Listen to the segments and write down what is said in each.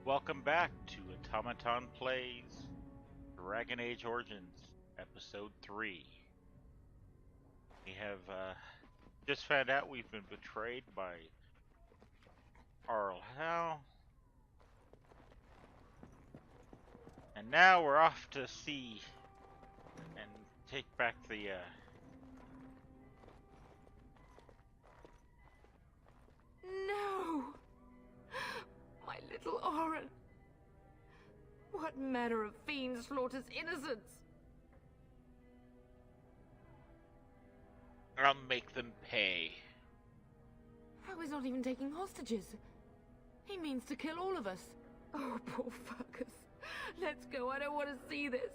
Welcome back to Automaton Plays Dragon Age Origins, Episode 3. We have just found out we've been betrayed by Arl Hal, and now we're off to sea and take back the No! My little Oren! What manner of fiend slaughters innocents? I'll make them pay. How is not even taking hostages? He means to kill all of us. Oh, poor fuckers. Let's go, I don't want to see this.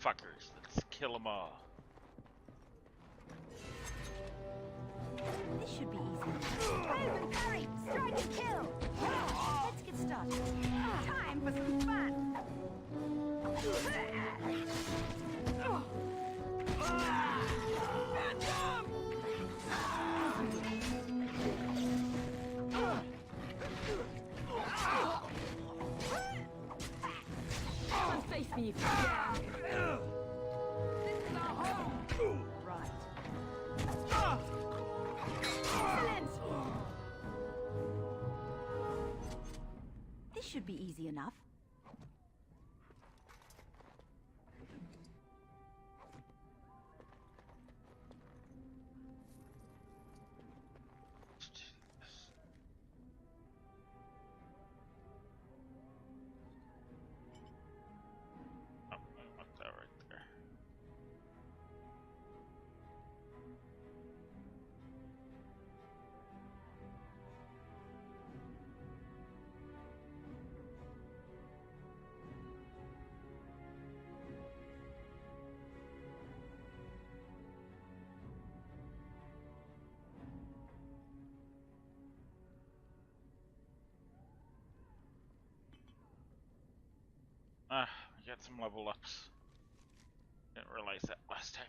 Fuckers, let's kill them all. This should be easy. Move and parry! Strike and kill! Let's get started. Time for some fun! Come and face me if you dare. This is our home. Right. Excellent! This should be easy enough. Oh, what's that right there? We got some level ups. Didn't realize that last time.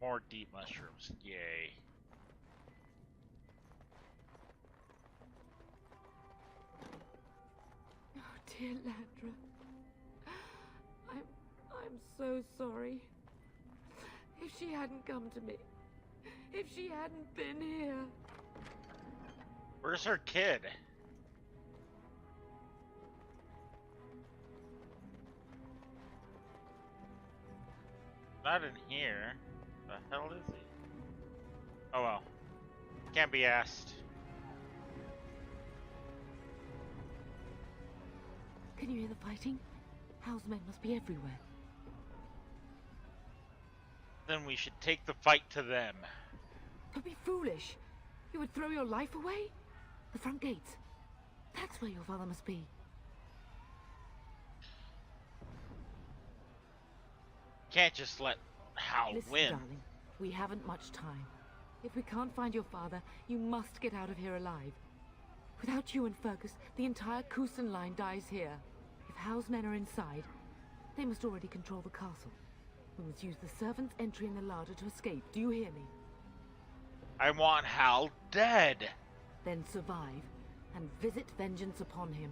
More deep mushrooms, yay. Oh, dear Landra. I'm so sorry. If she hadn't come to me, if she hadn't been here. Where's her kid? Not in here. The hell is he? Oh well. Can't be asked. Can you hear the fighting? Hal's men must be everywhere. Then we should take the fight to them. Don't be foolish. You would throw your life away? The front gates. That's where your father must be. Can't just let Hal Listen, win. darling, we haven't much time. If we can't find your father, you must get out of here alive. Without you and Fergus, the entire Kusan line dies here. If Hal's men are inside, they must already control the castle. We must use the servants' entry in the larder to escape. Do you hear me? I want Hal dead. Then survive and visit vengeance upon him.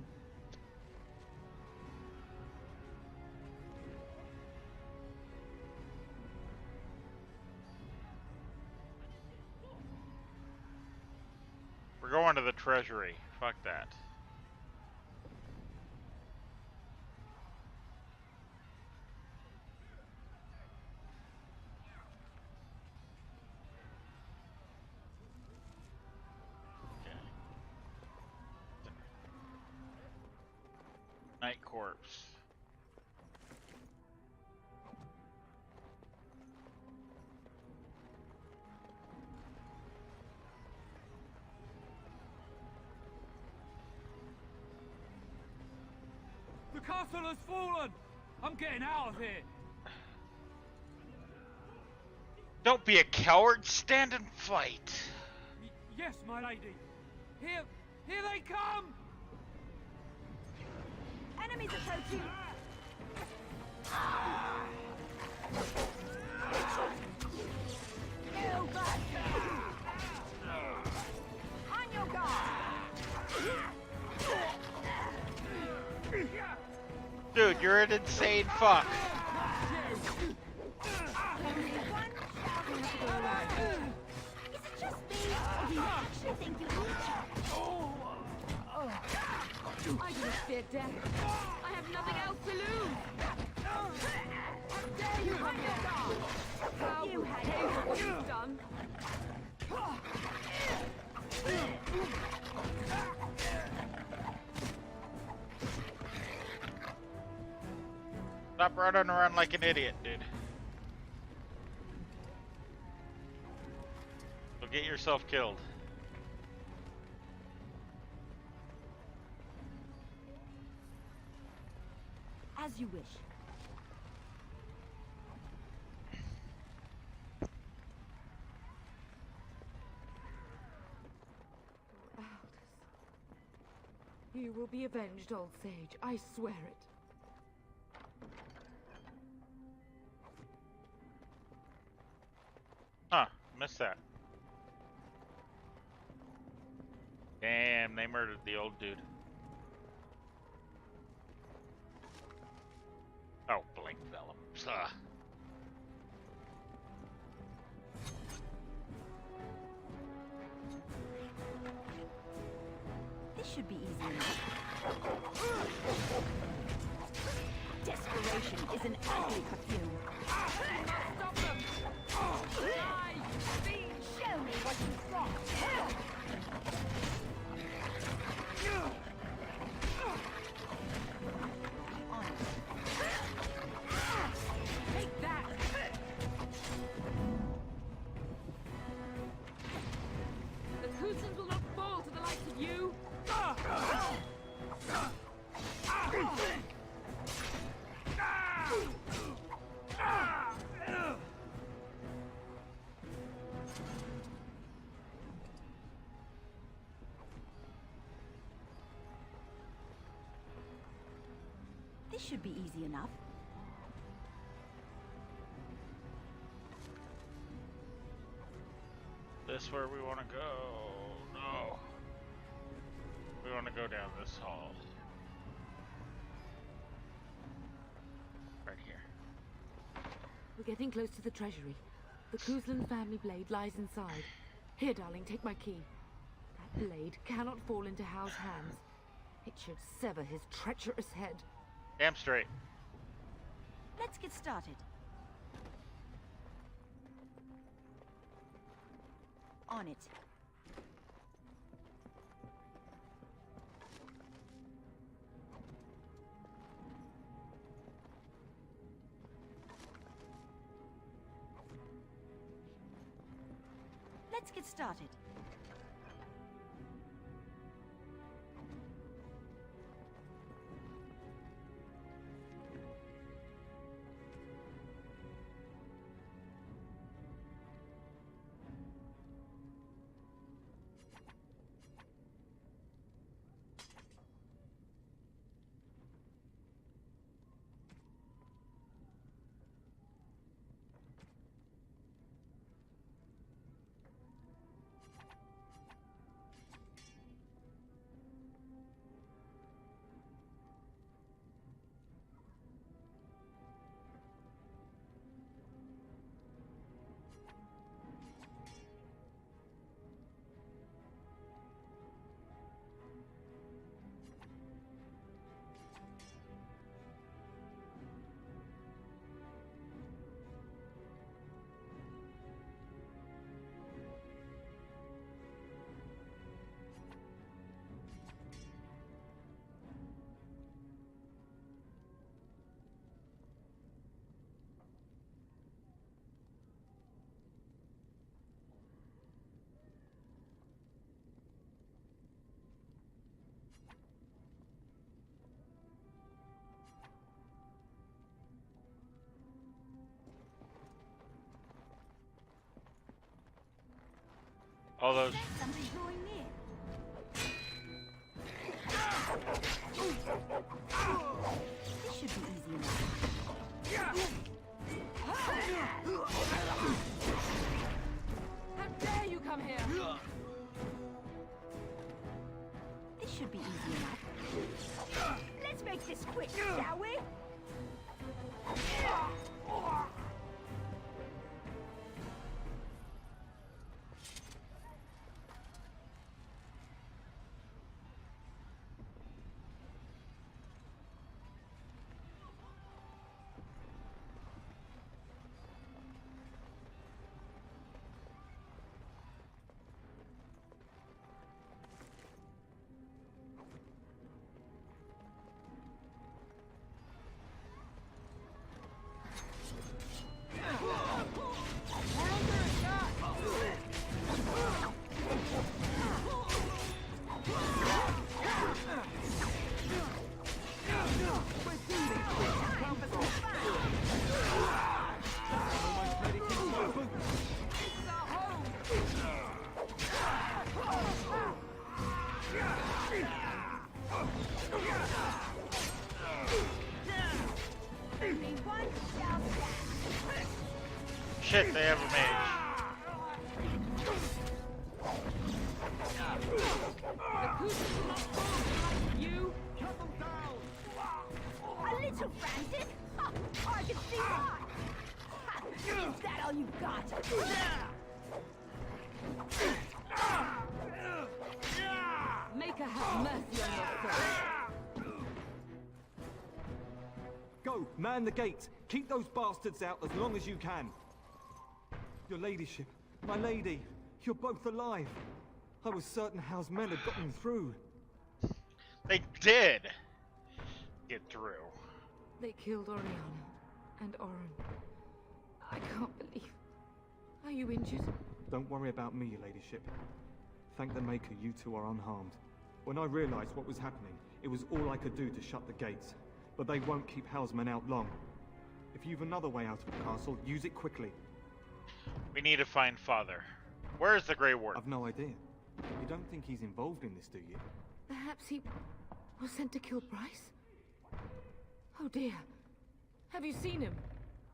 We're going to the treasury. Fuck that. corpse. The castle has fallen! I'm getting out of here! Don't be a coward, stand and fight. Yes, my lady. Here they come! Enemies approaching! You bastard! On your guard! Dude, you're an insane fuck. Is it just me, or do you actually think you need I just fear death. I have nothing else to lose. How dare you on your guard? How You will had pay for what you've done? Stop running around like an idiot, dude. You'll get yourself killed. As you wish. Aldous. You will be avenged, old sage. I swear it. Huh, missed that. Damn, they murdered the old dude. Oh, blink vellums. This should be easy enough. Desperation is an ugly perfume. Stop them! Die, fiend! Show me what you've got. Take that! The Cousins will not fall to the likes of you! This should be easy enough. This where we want to go? No. We want to go down this hall. Right here. We're getting close to the treasury. The Cousland family blade lies inside. Here, darling, take my key. That blade cannot fall into Hal's hands. It should sever his treacherous head. Damn straight. Let's get started. On it. Let's get started. All those. Something drawing near. This should be easy enough. How dare you come here? This should be easy enough. Let's make this quick, shall we? Shit, they have a mage. You? A little frantic? Ha, I can see why. Ha, is that all you've got? Make her have mercy on your soul. Go, man the gates. Keep those bastards out as long as you can. Your ladyship, my lady, you're both alive. I was certain House men had gotten through. They did get through. They killed Oriana and Oren. I can't believe. Are you injured? Don't worry about me, your ladyship. Thank the Maker you two are unharmed. When I realized what was happening, it was all I could do to shut the gates. But they won't keep Housemen out long. If you've another way out of the castle, use it quickly. We need to find Father. Where's the Grey Warden? I've no idea. You don't think he's involved in this, do you? Perhaps he was sent to kill Bryce? Oh dear. Have you seen him?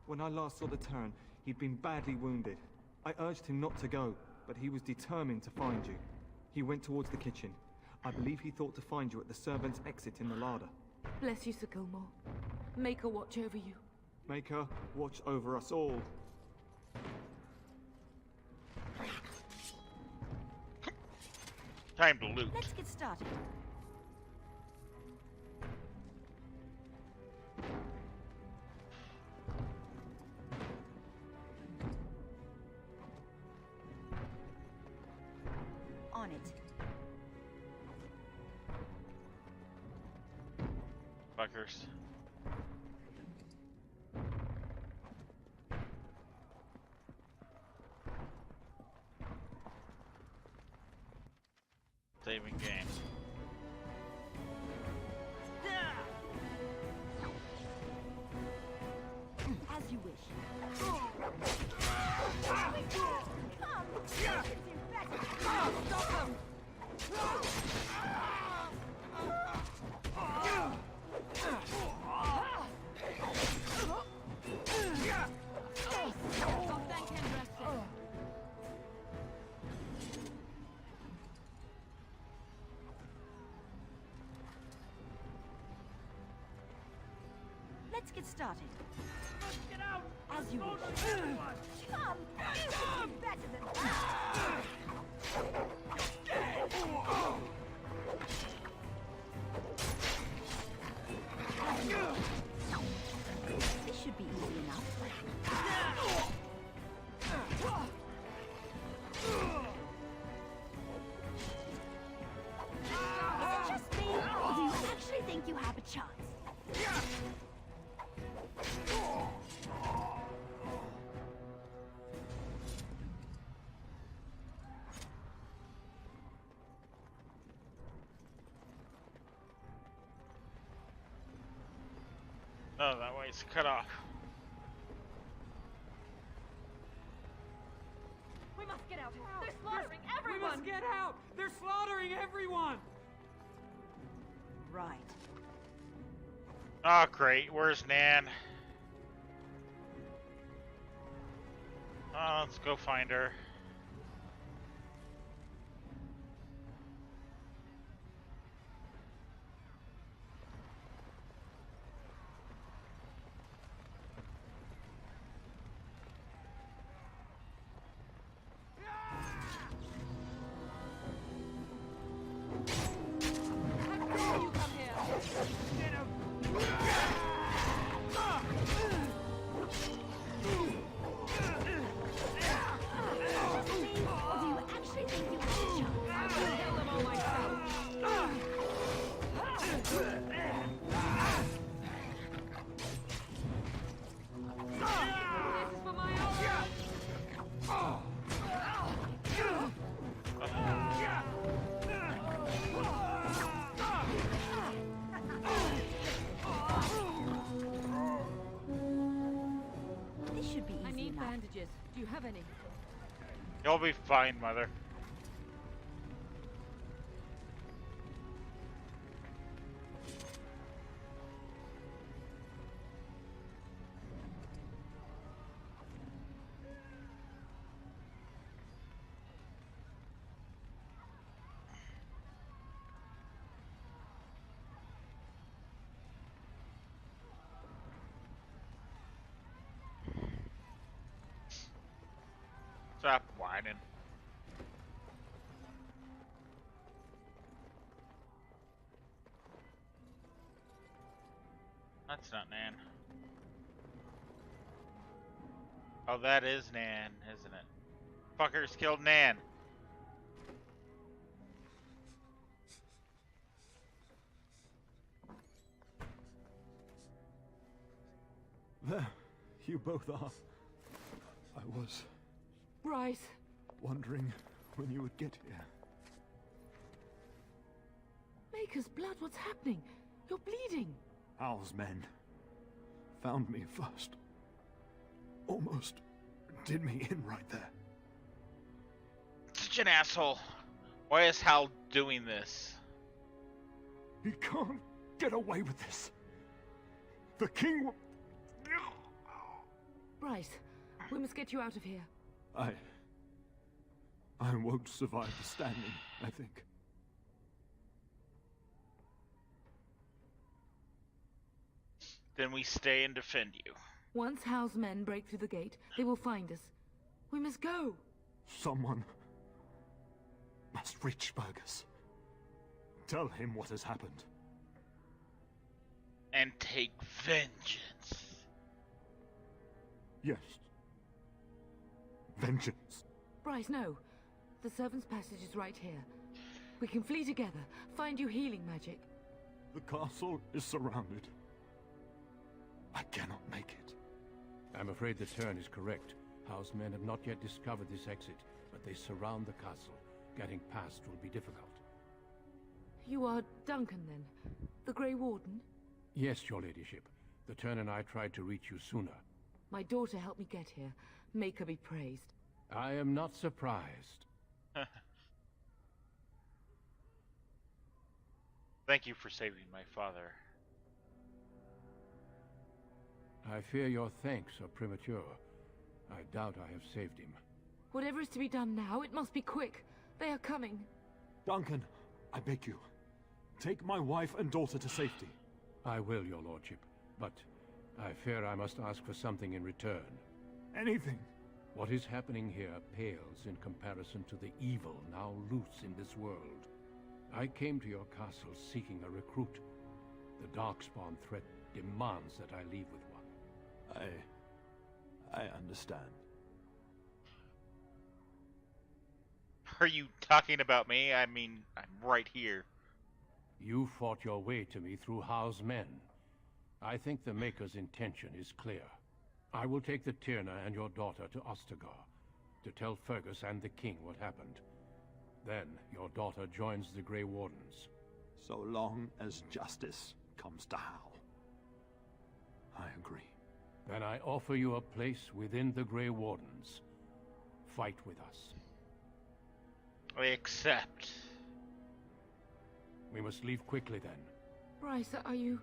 When I last saw the Turn, he'd been badly wounded. I urged him not to go, but he was determined to find you. He went towards the kitchen. I believe he thought to find you at the servants' exit in the larder. Bless you, Sir Gilmore. Make her watch over you. Make her watch over us all. Time to loot. Let's get started. On it. Fuckers. Saving game. As you wish. Come! Stop them! Stop that can rest it. Let's get started. Get out! As you Hold wish. on, everyone! Come! You can do better than that! This should be easy enough. Is it just me, or do you actually think you have a chance? Oh, that way it's cut off. We must get out. They're slaughtering everyone! Let's get out! They're slaughtering everyone! Right. Oh, great. Where's Nan? Oh, let's go find her. How dare you come here? Or do you actually think you have a chance? I will kill them all myself. This is for my honor. This should be easy I need enough. bandages. Do you have any? You'll be fine, Mother. Stop whining. That's not Nan. Oh, that is Nan, isn't it? Fuckers killed Nan. There, you both are. I was Bryce, wondering when you would get here. Maker's blood, what's happening? You're bleeding. Hal's men found me first. Almost did me in right there. Such an asshole. Why is Hal doing this? He can't get away with this. The king will... Bryce, we must get you out of here. I won't survive the standing, I think. Then we stay and defend you. Once Hal's men break through the gate, they will find us. We must go. Someone must reach Fergus. Tell him what has happened. And take vengeance. Yes. Vengeance. Bryce, no. The servant's passage is right here. We can flee together, find you healing magic. The castle is surrounded. I cannot make it. I'm afraid the turn is correct. House men have not yet discovered this exit, but they surround the castle. Getting past will be difficult. You are Duncan, then? The Grey Warden? Yes, your ladyship. The turn and I tried to reach you sooner. My daughter helped me get here. Make her be praised. I am not surprised. Thank you for saving my father. I fear your thanks are premature. I doubt I have saved him. Whatever is to be done now, it must be quick. They are coming. Duncan, I beg you. Take my wife and daughter to safety. I will, your lordship, but I fear I must ask for something in return. Anything. What is happening here pales in comparison to the evil now loose in this world. I came to your castle seeking a recruit. The Darkspawn threat demands that I leave with one. I understand. Are you talking about me? I mean, I'm right here. You fought your way to me through Howe's men. I think the Maker's intention is clear. I will take the Tyrna and your daughter to Ostagar, to tell Fergus and the king what happened. Then your daughter joins the Grey Wardens. So long as justice comes to Hal. I agree. Then I offer you a place within the Grey Wardens. Fight with us. I accept. We must leave quickly then. Bryce, are you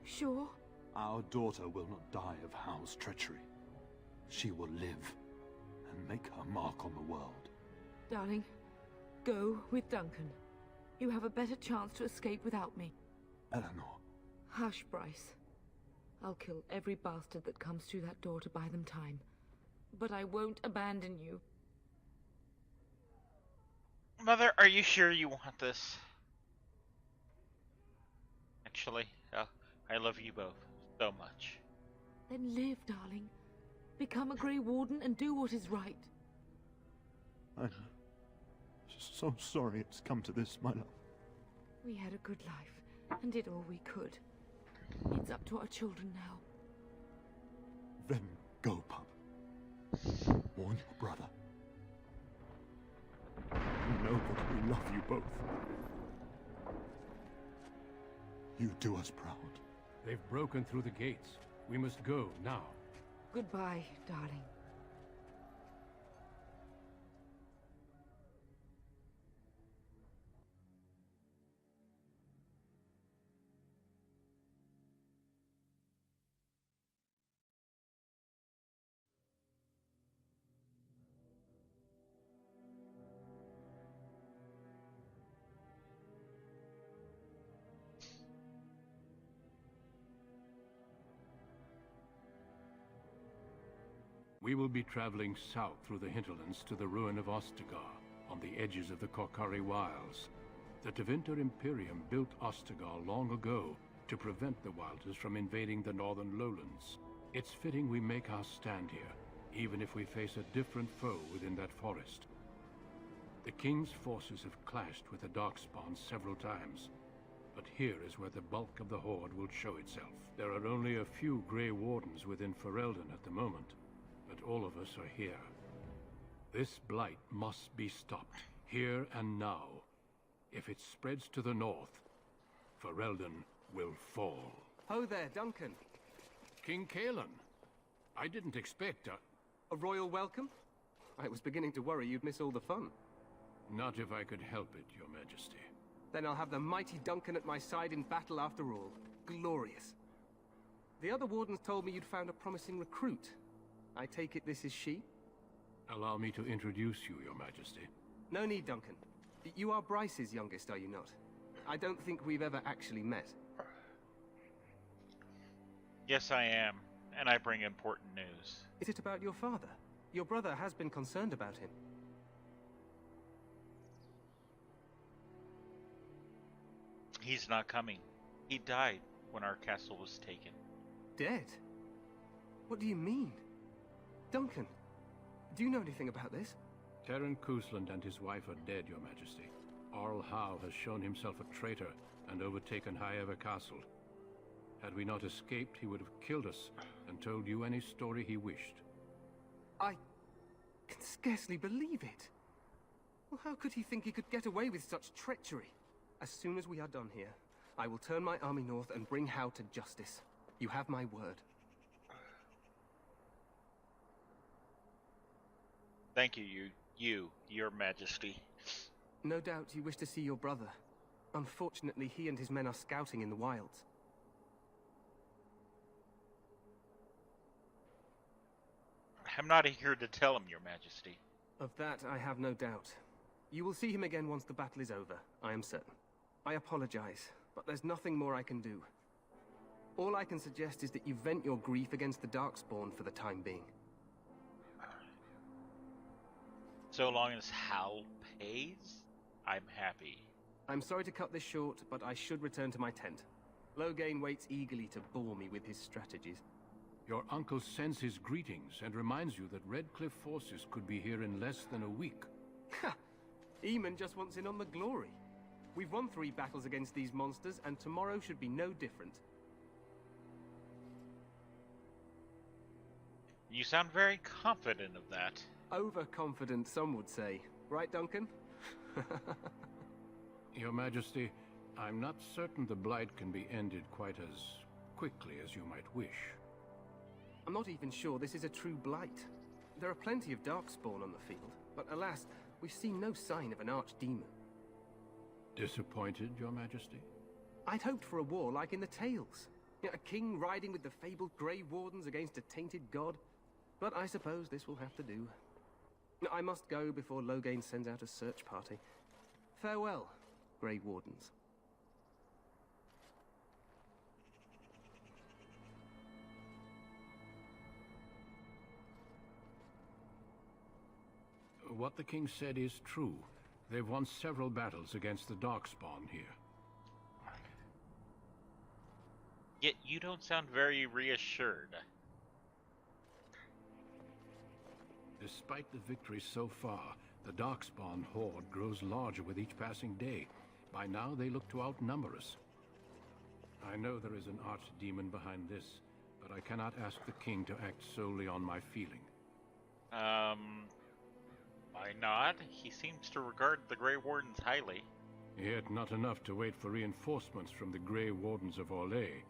sure? Our daughter will not die of Hal's treachery. She will live and make her mark on the world. Darling, go with Duncan. You have a better chance to escape without me. Eleanor. Hush, Bryce. I'll kill every bastard that comes through that door to buy them time. But I won't abandon you. Mother, are you sure you want this? Actually, I love you both so much. Then live, darling. Become a Grey Warden and do what is right. I'm so sorry it's come to this, my love. We had a good life and did all we could. It's up to our children now. Then go, pup. Warn your brother. You know that we love you both. You do us proud. They've broken through the gates. We must go now. Goodbye, darling. We will be traveling south through the hinterlands to the ruin of Ostagar, on the edges of the Korkari Wilds. The Tevinter Imperium built Ostagar long ago to prevent the Wilders from invading the northern lowlands. It's fitting we make our stand here, even if we face a different foe within that forest. The King's forces have clashed with the Darkspawn several times, but here is where the bulk of the Horde will show itself. There are only a few Grey Wardens within Ferelden at the moment, but all of us are here. This blight must be stopped, here and now. If it spreads to the north, Ferelden will fall. Ho there, Duncan. King Kaelin, I didn't expect A royal welcome? I was beginning to worry you'd miss all the fun. Not if I could help it, Your Majesty. Then I'll have the mighty Duncan at my side in battle after all. Glorious. The other wardens told me you'd found a promising recruit. I take it this is she? Allow me to introduce you, Your Majesty. No need, Duncan. You are Bryce's youngest, are you not? I don't think we've ever actually met. Yes, I am, and I bring important news. Is it about your father? Your brother has been concerned about him. He's not coming. He died when our castle was taken. Dead? What do you mean? Duncan, do you know anything about this? Terran Cousland and his wife are dead, Your Majesty. Arl Howe has shown himself a traitor and overtaken Highever Castle. Had we not escaped, he would have killed us and told you any story he wished. I can scarcely believe it. Well, how could he think he could get away with such treachery? As soon as we are done here, I will turn my army north and bring Howe to justice. You have my word. Thank you, Your Majesty. No doubt you wish to see your brother. Unfortunately, he and his men are scouting in the wilds. I'm not here to tell him, Your Majesty. Of that, I have no doubt. You will see him again once the battle is over, I am certain. I apologize, but there's nothing more I can do. All I can suggest is that you vent your grief against the Darkspawn for the time being. So long as Hal pays, I'm happy. I'm sorry to cut this short, but I should return to my tent. Loghain waits eagerly to bore me with his strategies. Your uncle sends his greetings and reminds you that Redcliffe forces could be here in less than a week. Ha! Eamon just wants in on the glory. We've won 3 battles against these monsters, and tomorrow should be no different. You sound very confident of that. Overconfident, some would say. Right, Duncan? Your Majesty, I'm not certain the Blight can be ended quite as quickly as you might wish. I'm not even sure this is a true blight. There are plenty of Darkspawn on the field. but alas, we've seen no sign of an archdemon. Disappointed, Your Majesty? I'd hoped for a war like in the tales. A king riding with the fabled Grey Wardens against a tainted god. But I suppose this will have to do. I must go before Loghain sends out a search party. Farewell, Grey Wardens. What the king said is true. They've won several battles against the Darkspawn here. Yet you don't sound very reassured. Despite the victories so far, the Darkspawn horde grows larger with each passing day. By now, they look to outnumber us. I know there is an archdemon behind this, but I cannot ask the king to act solely on my feeling. Why not? He seems to regard the Grey Wardens highly. Yet not enough to wait for reinforcements from the Grey Wardens of Orlais.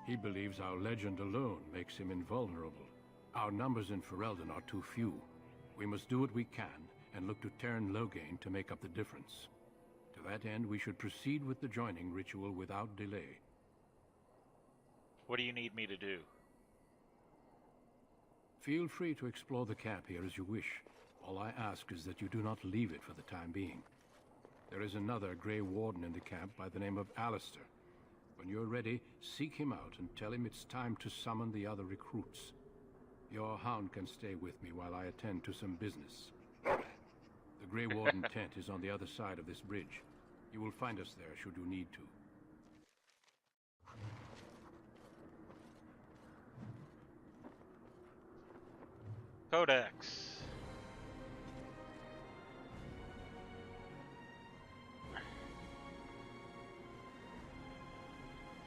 He believes our legend alone makes him invulnerable. Our numbers in Ferelden are too few. We must do what we can, and look to Teyrn Loghain to make up the difference. To that end, we should proceed with the joining ritual without delay. What do you need me to do? Feel free to explore the camp here as you wish. All I ask is that you do not leave it for the time being. There is another Grey Warden in the camp by the name of Alistair. When you're ready, seek him out and tell him it's time to summon the other recruits. Your hound can stay with me while I attend to some business. The Grey Warden tent is on the other side of this bridge. You will find us there should you need to. Codex.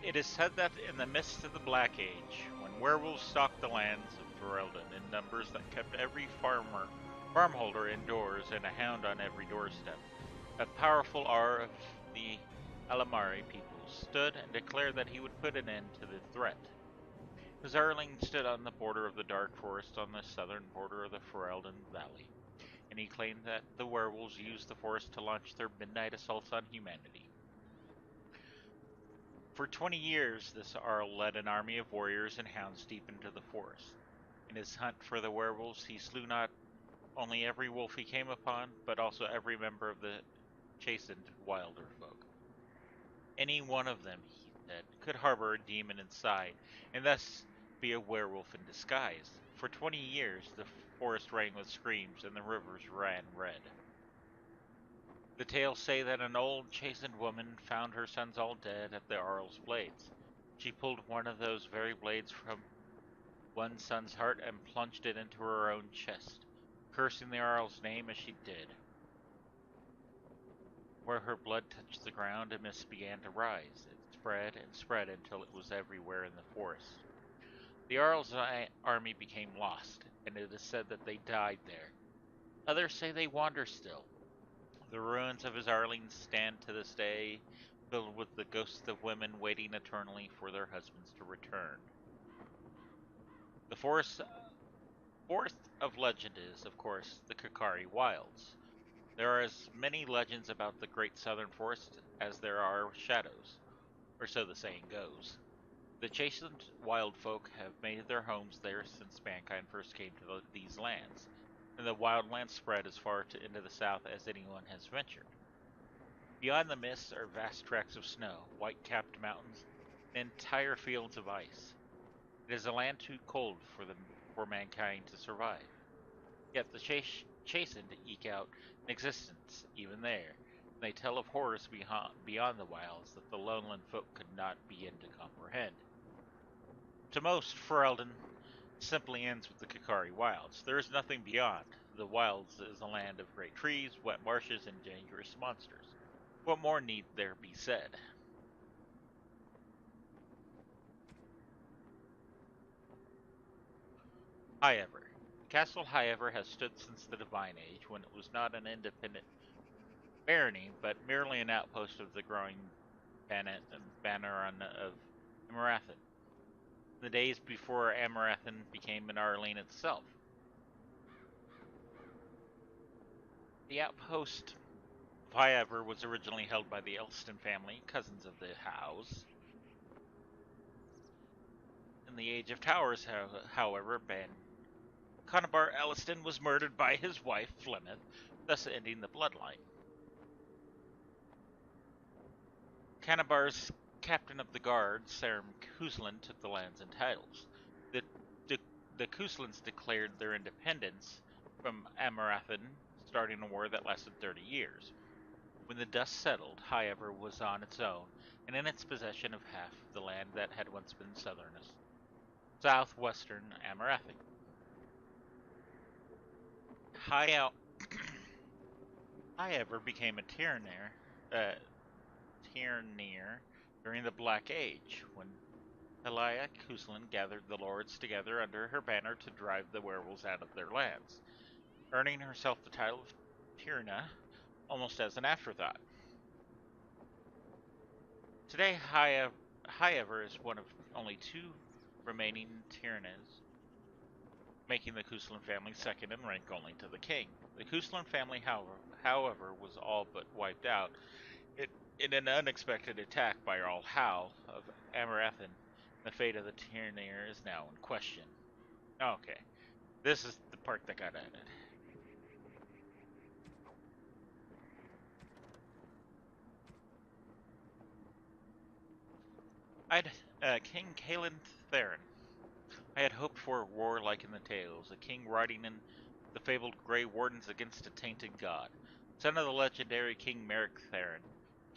It is said that in the midst of the Black Age, when werewolves stalked the lands of Ferelden in numbers that kept every farmholder indoors and a hound on every doorstep, a powerful Ar of the Alamari people stood and declared that he would put an end to the threat. His Arling stood on the border of the Dark Forest on the southern border of the Ferelden Valley, and he claimed that the werewolves used the forest to launch their midnight assaults on humanity. For 20 years, this Arl led an army of warriors and hounds deep into the forest. In his hunt for the werewolves, he slew not only every wolf he came upon, but also every member of the chastened wilder folk. Any one of them, he said, could harbor a demon inside, and thus be a werewolf in disguise. For 20 years, the forest rang with screams, and the rivers ran red. The tales say that an old, chastened woman found her sons all dead at the Arl's blades. She pulled one of those very blades from one son's heart and plunged it into her own chest, cursing the Arl's name as she did. Where her blood touched the ground, a mist began to rise. It spread and spread until it was everywhere in the forest. The Arl's army became lost, and it is said that they died there. Others say they wander still. The ruins of his Arlings stand to this day, filled with the ghosts of women waiting eternally for their husbands to return. The fourth of legend is, of course, the Kakari Wilds. There are as many legends about the Great Southern Forest as there are shadows, or so the saying goes. The chastened wild folk have made their homes there since mankind first came to these lands, and the wildlands spread as far into the south as anyone has ventured. Beyond the mists are vast tracts of snow, white-capped mountains, and entire fields of ice. It is a land too cold for mankind to survive. Yet the chastened eke out an existence even there, and they tell of horrors beyond the wilds that the lowland folk could not begin to comprehend. To most, Ferelden simply ends with the Kakari Wilds. There is nothing beyond. The wilds is a land of great trees, wet marshes, and dangerous monsters. What more need there be said? Highever. Castle Highever has stood since the Divine Age, when it was not an independent barony, but merely an outpost of the growing banner of Amarathan. The days before Amarathan became an Arlene itself. The outpost of Highever was originally held by the Elston family, cousins of the Howes. In the Age of Towers, however, Ben Conobar Elliston was murdered by his wife, Flemeth, thus ending the bloodline. Conobar's captain of the guard, Sarum Kuslan, took the lands and titles. The, the, the Kuslans declared their independence from Amarathan, starting a war that lasted 30 years. When the dust settled, Highever was on its own and in its possession of half of the land that had once been southwestern Amarathan. Highever became a tyranneer during the Black Age, when Helia Kuslan gathered the lords together under her banner to drive the werewolves out of their lands, earning herself the title of Tyrna almost as an afterthought. Today, Highever is one of only two remaining Tyrnas, making the Kuslan family second in rank only to the king. The Kuslan family, however, was all but wiped out in an unexpected attack by Jarl Hal of Amarathan. The fate of the Tyranneer is now in question. Okay, this is the part that got added. King Kaelin Theron. I had hoped for a war like in the tales, a king riding in the fabled Grey Wardens against a tainted god. Son of the legendary King Merrick Theron,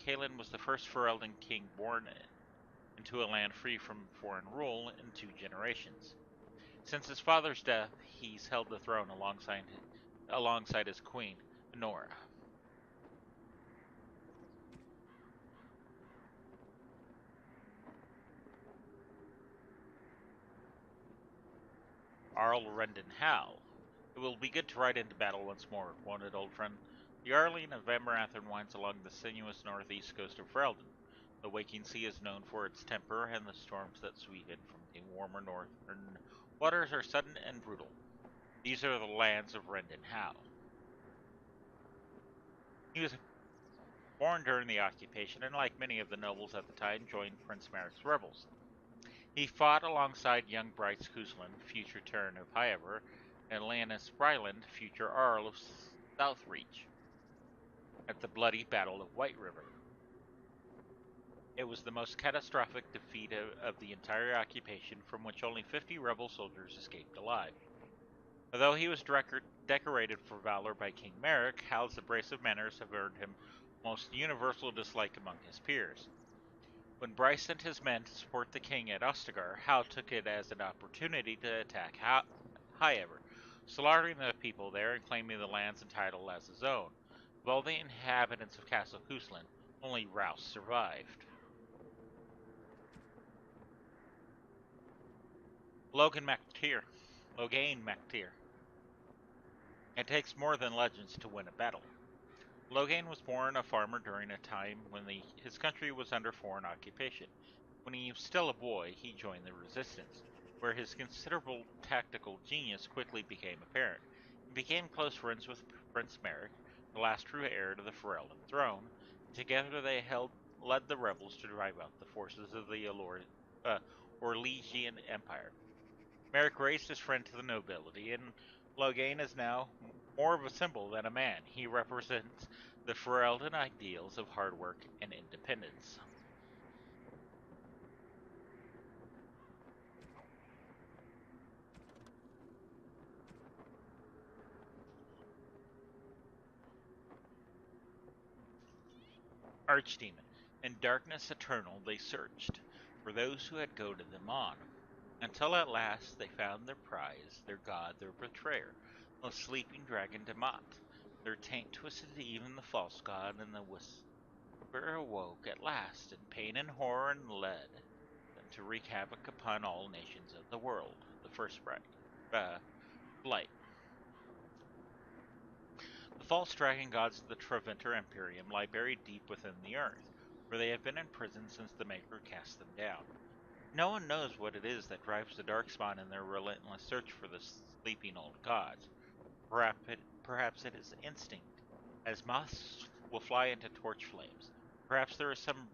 Kaelin was the first Ferelden king born into a land free from foreign rule in 2 generations. Since his father's death, he's held the throne alongside his queen, Nora. Arl Rendon Hal. It will be good to ride into battle once more, won't it, old friend? The Arling of Amarathan winds along the sinuous northeast coast of Ferelden. The waking sea is known for its temper, and the storms that sweep in from the warmer northern waters are sudden and brutal. These are the lands of Rendon Hal. He was born during the occupation, and like many of the nobles at the time, joined Prince Merrick's rebels. He fought alongside young Bryce Kuslan, future Terran of Highever, and Lannis Ryland, future Arl of Southreach, at the bloody Battle of White River. It was the most catastrophic defeat of the entire occupation, from which only 50 rebel soldiers escaped alive. Although he was decorated for valor by King Merrick, Hal's abrasive manners have earned him most universal dislike among his peers. When Bryce sent his men to support the king at Ostagar, Hal took it as an opportunity to attack Highever, slaughtering the people there and claiming the lands and title as his own. Of all the inhabitants of Castle Kuslan, only Rouse survived. Loghain MacTyr. It takes more than legends to win a battle. Loghain was born a farmer during a time when his country was under foreign occupation. When he was still a boy, he joined the resistance, where his considerable tactical genius quickly became apparent. He became close friends with Prince Merrick, the last true heir to the Ferelden throne, and together they led the rebels to drive out the forces of the Orlesian Empire. Merrick raised his friend to the nobility, and Loghain is now more of a symbol than a man. He represents the Ferelden ideals of hard work and independence. Archdemon. In darkness eternal they searched for those who had goaded them on, until at last they found their prize, their god, their betrayer, the sleeping dragon Damat. Their taint twisted even the false god, and the whisper awoke at last in pain and horror, and led them to wreak havoc upon all nations of the world. The first blight. The false dragon gods of the Treventer Imperium lie buried deep within the earth, where they have been imprisoned since the Maker cast them down. No one knows what it is that drives the Darkspawn in their relentless search for the sleeping old gods. Perhaps it is instinct, as moths will fly into torch flames. Perhaps there is some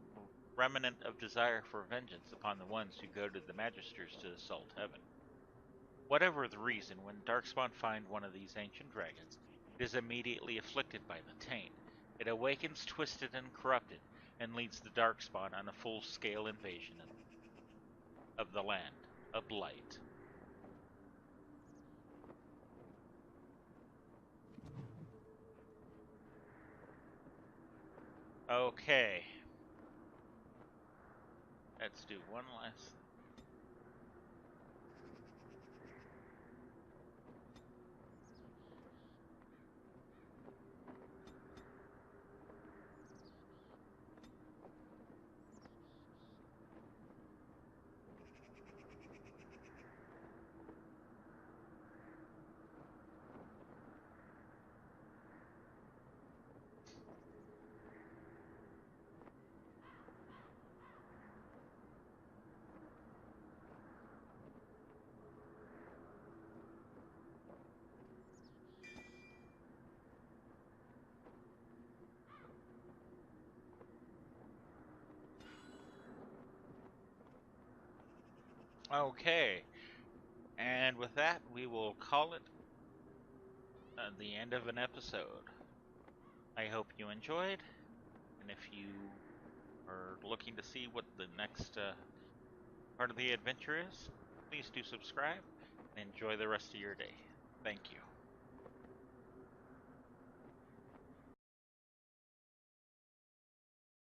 remnant of desire for vengeance upon the ones who go to the Magisters to assault heaven. Whatever the reason, when Darkspawn find one of these ancient dragons, it is immediately afflicted by the taint. It awakens twisted and corrupted, and leads the Darkspawn on a full-scale invasion of the land of Blight. Okay. Let's do one last. Okay. And with that, we will call it the end of an episode. I hope you enjoyed, and if you are looking to see what the next part of the adventure is, please do subscribe and enjoy the rest of your day. Thank you.